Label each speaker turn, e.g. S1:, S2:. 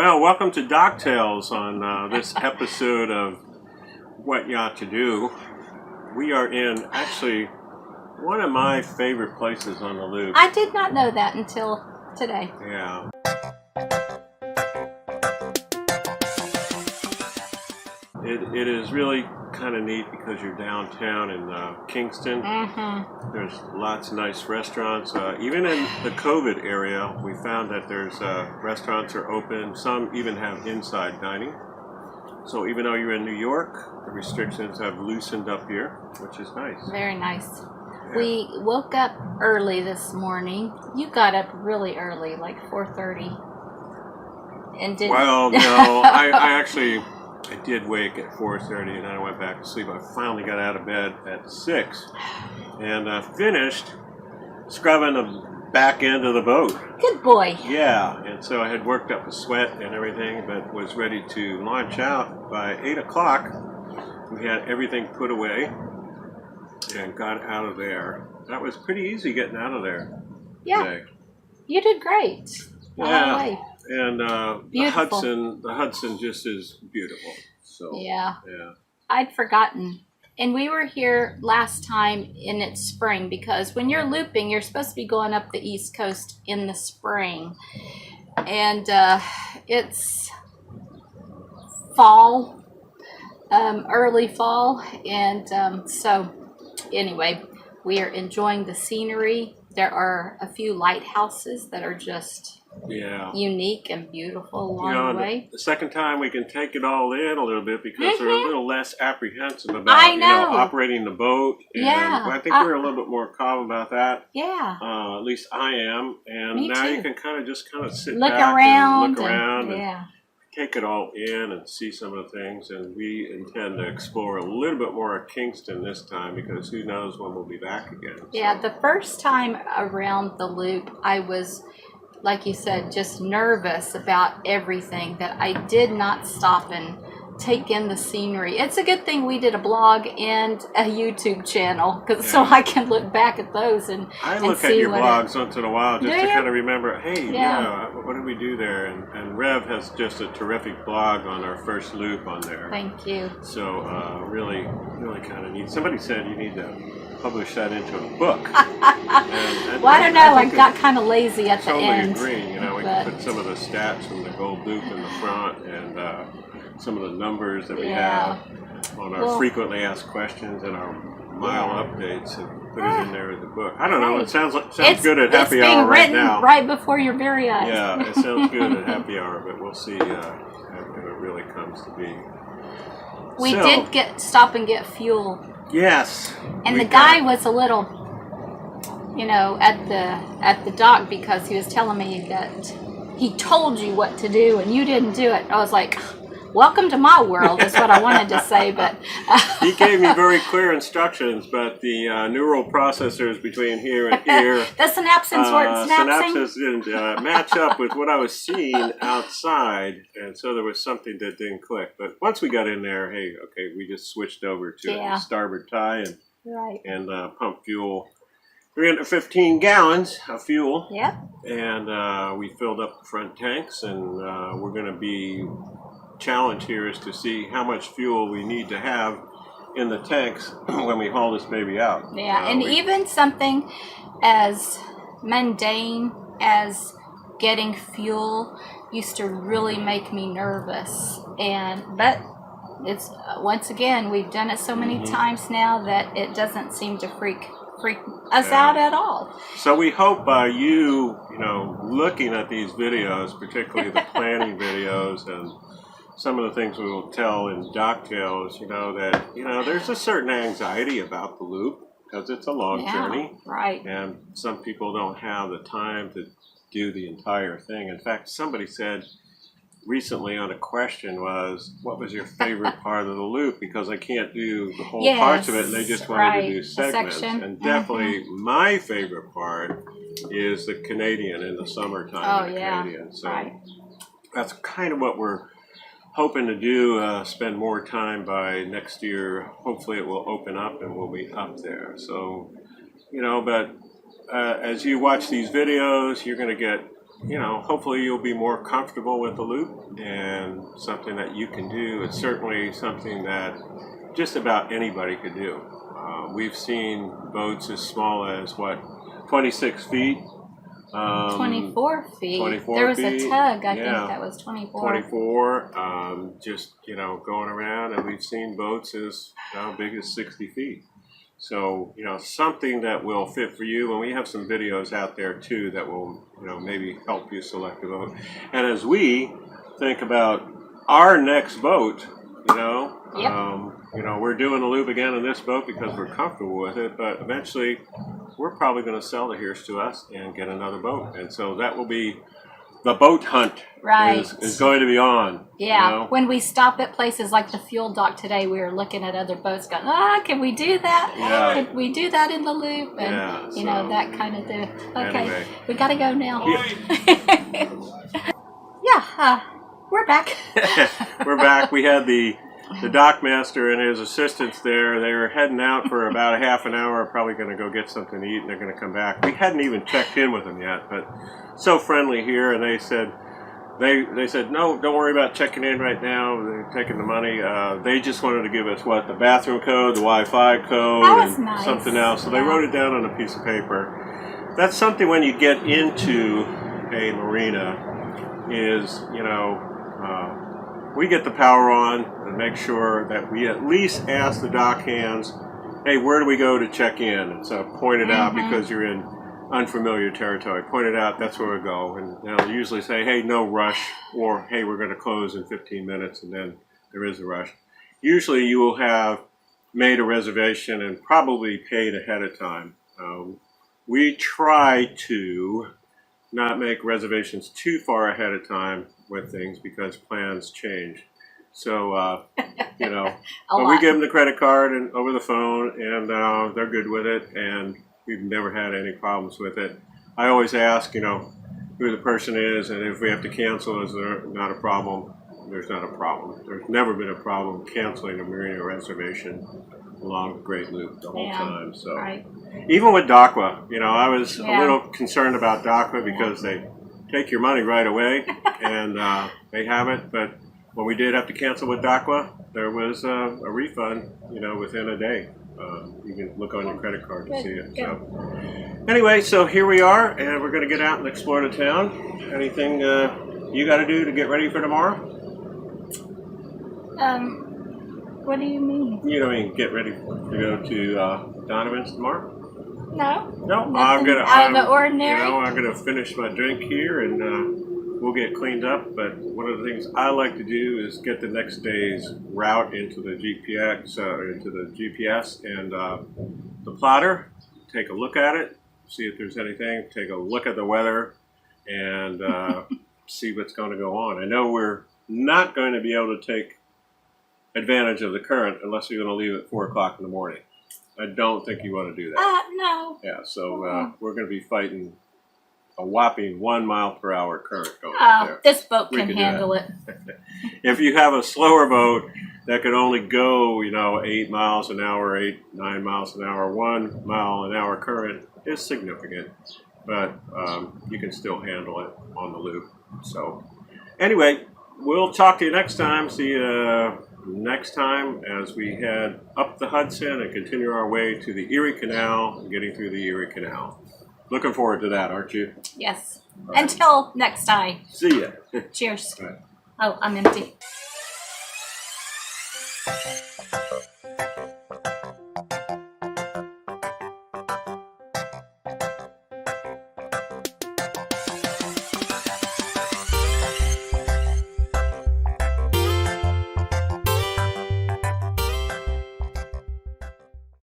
S1: Well, welcome to Docktails on this episode of What Yacht to Do. We are in actually one of my favorite places on the loop.
S2: I did not know that until today.
S1: Yeah. It is really kind of neat because you're downtown in Kingston. There's lots of nice restaurants. Even in the COVID area, we found that there's restaurants are open. Some even have inside dining. So even though you're in New York, the restrictions have loosened up here, which is nice.
S2: Very nice.
S1: Yeah.
S2: We woke up early this morning. You got up really early, like 4:30. And didn't...
S1: Well, no, I did wake at 4:30 and then I went back to sleep. I finally got out of bed at 6 and finished scrubbing the back end of the boat.
S2: Good boy.
S1: Yeah, and so I had worked up a sweat and everything, but was ready to launch out by 8 o'clock. We had everything put away and got out of there. That was pretty easy getting out of there today.
S2: You did great.
S1: Yeah. And the
S2: Beautiful.
S1: Hudson just is beautiful. So
S2: Yeah. I'd forgotten. And we were here last time in its spring because when you're looping, you're supposed to be going up the East Coast in the spring. And it's fall, early fall. And so anyway, we are enjoying the scenery. There are a few lighthouses that are just unique and beautiful along the way.
S1: The second time we can take it all in a little bit because they're a little less apprehensive about operating the boat. And I think we're a little bit more calm about that.
S2: Yeah.
S1: At least I am. And
S2: Me
S1: now
S2: too.
S1: you can kind of just sit
S2: look
S1: back
S2: around
S1: and look around
S2: and
S1: take it all in and see some of the things. And we intend to explore a little bit more of Kingston this time because who knows when we'll be back again.
S2: Yeah, the first time around the loop, I was, like you said, just nervous about everything, that I did not stop and take in the scenery. It's a good thing we did a blog and a YouTube channel so I can look back at those and
S1: I look
S2: see
S1: at your blogs once in a while just to kind of remember, hey, what did we do there? And Rev has just a terrific blog on our first loop on there.
S2: Thank you.
S1: So really kind of neat. Somebody said you need to publish that into a book.
S2: Well, I don't know. I got kind of lazy at the end.
S1: Totally agree. We can put some of the stats from the gold loop in the front and some of the numbers that we have on our frequently asked questions and our mile updates and put it in there as a book. I don't know. It sounds good at happy hour right now.
S2: It's being written right before your very eyes.
S1: Yeah, it sounds good at happy hour, but we'll see if it really comes to be.
S2: We did stop and get fuel.
S1: Yes.
S2: And the guy was a little, at the dock because he was telling me that he told you what to do and you didn't do it. I was like, welcome to my world is what I wanted to say, but
S1: he gave me very clear instructions, but the neural processors between here and here,
S2: the synapses weren't synapsing.
S1: Synapses didn't match up with what I was seeing outside, and so there was something that didn't click. But once we got in there, we just switched over to the starboard tie and pumped fuel. 315 gallons of fuel.
S2: Yep.
S1: And we filled up the front tanks, and we're going to be challenge here is to see how much fuel we need to have in the tanks when we haul this baby out.
S2: Yeah, and even something as mundane as getting fuel used to really make me nervous. But it's once again, we've done it so many times now that it doesn't seem to freak us out at all.
S1: So we hope by you looking at these videos, particularly the planning videos and some of the things we will tell in Docktails, that there's a certain anxiety about the loop because it's a long journey.
S2: Right.
S1: And some people don't have the time to do the entire thing. In fact, somebody said recently on a question was, what was your favorite part of the loop? Because I can't do the whole parts of it, and they just wanted to do segments. And definitely my favorite part is the Canadian in the summertime. Canadian. So that's kind of what we're hoping to do, spend more time by next year. Hopefully it will open up and we'll be up there. So, but as you watch these videos, you're going to get you know, hopefully you'll be more comfortable with the loop and something that you can do. It's certainly something that just about anybody could do. We've seen boats as small as, what, 26 feet?
S2: 24 feet.
S1: 24
S2: there was
S1: feet.
S2: a tug, I
S1: Yeah.
S2: think that was 24.
S1: 24, just, you know, going around, and we've seen boats as big as 60 feet. So, you know, something that will fit for you, and we have some videos out there too that will, you know, maybe help you select a boat. And as we think about our next boat, you know, we're doing the loop again in this boat because we're comfortable with it, but eventually we're probably going to sell the Here's to Us and get another boat. And so that will be the boat hunt is going to be on.
S2: Yeah,
S1: you know?
S2: When we stop at places like the fuel dock today, we were looking at other boats going, can we do that?
S1: Yeah.
S2: Can we do that in the loop? And, you know, that kind of thing. Okay,
S1: anyway.
S2: we got to go now.
S1: Yeah.
S2: We're back.
S1: We're back. We had the dock master and his assistants there. They were heading out for about a half an hour, probably going to go get something to eat, and they're going to come back. We hadn't even checked in with them yet, but so friendly here, and they said, no, don't worry about checking in right now. They're taking the money. They just wanted to give us, the bathroom code, the Wi-Fi code, and
S2: nice.
S1: something else. So they wrote it down on a piece of paper. That's something when you get into a marina is, you know, we get the power on and make sure that we at least ask the dock hands, hey, where do we go to check in? And so point it out because you're in unfamiliar territory. Point it out, that's where we go. And they'll usually say, hey, no rush, or hey, we're going to close in 15 minutes, and then there is a rush. Usually you will have made a reservation and probably paid ahead of time. We try to not make reservations too far ahead of time with things because plans change. So, you know, but we give them the credit card and over the phone, and they're good with it, and we've never had any problems with it. I always ask, you know, who the person is, and if we have to cancel, is there not a problem? There's not a problem. There's never been a problem canceling a marina reservation along the Great Loop the whole time. So even with DACWA, you know, I was a little concerned about DACWA because they take your money right away, and they haven't. But when we did have to cancel with DACWA, there was a refund, you know, within a day. You can look on your credit card to see it. So anyway, so here we are, and we're going to get out and explore the town. Anything you got to do to get ready for tomorrow?
S2: What do you mean?
S1: You know, you get ready to go to Donovan's tomorrow?
S2: No,
S1: I'm gonna
S2: out of the ordinary.
S1: You know, I'm gonna finish my drink here, and we'll get cleaned up. But one of the things I like to do is get the next day's route into the GPS, and the plotter. Take a look at it, see if there's anything. Take a look at the weather, and see what's going to go on. I know we're not going to be able to take advantage of the current unless you're going to leave at 4 o'clock in the morning. I don't think you want to do that.
S2: No.
S1: Yeah, so we're going to be fighting a whopping 1 mile per hour current going there.
S2: This boat can handle it.
S1: If you have a slower boat that could only go, you know, 8 miles an hour, 9 miles an hour, 1 mile an hour current is significant, but you can still handle it on the loop. So anyway, we'll talk to you next time. See you next time as we head up the Hudson and continue our way to the Erie Canal, getting through the Erie Canal. Looking forward to that, aren't you?
S2: Yes. Right. Until next time.
S1: See ya.
S2: Cheers.
S1: Right.
S2: Oh, I'm empty.